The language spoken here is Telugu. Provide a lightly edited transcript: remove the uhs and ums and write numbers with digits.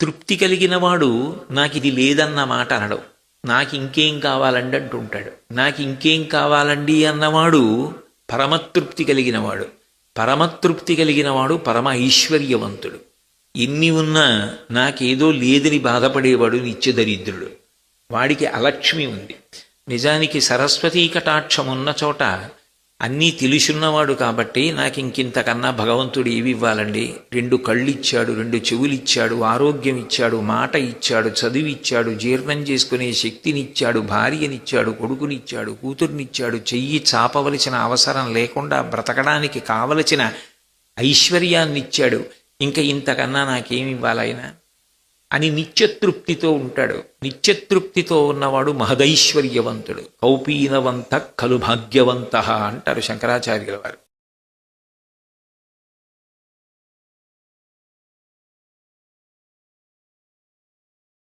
తృప్తి కలిగిన వాడు నాకు ఇది లేదన్న మాట అనడు. నాకు ఇంకేం కావాలండి అంటుంటాడు. నాకు ఇంకేం కావాలండి అన్నవాడు పరమతృప్తి కలిగినవాడు. పరమతృప్తి కలిగినవాడు పరమ ఐశ్వర్యవంతుడు. ఎన్ని ఉన్నా నాకేదో లేదని బాధపడేవాడు నిత్యదరిద్రుడు. వాడికి అలక్ష్మి ఉంది. నిజానికి సరస్వతీ కటాక్షం ఉన్న చోట అన్నీ తెలుసున్నవాడు కాబట్టి నాకు ఇంకింతకన్నా భగవంతుడు ఏవి ఇవ్వాలండి? 2 కళ్ళు ఇచ్చాడు, 2 చెవులు ఇచ్చాడు, ఆరోగ్యం ఇచ్చాడు, మాట ఇచ్చాడు, చదువు ఇచ్చాడు, జీర్ణం చేసుకునే శక్తినిచ్చాడు, భార్యనిచ్చాడు, కొడుకునిచ్చాడు, కూతుర్నిచ్చాడు, చెయ్యి చాపవలసిన అవసరం లేకుండా బ్రతకడానికి కావలసిన ఐశ్వర్యాన్నిచ్చాడు. ఇంకా ఇంతకన్నా నాకేమి ఇవ్వాలైనా అని నిత్యతృప్తితో ఉంటాడు. నిత్యతృప్తితో ఉన్నవాడు మహదైశ్వర్యవంతుడు. కౌపీనవంత ఖలు భాగ్యవంత అంటారు శంకరాచార్యుల వారు.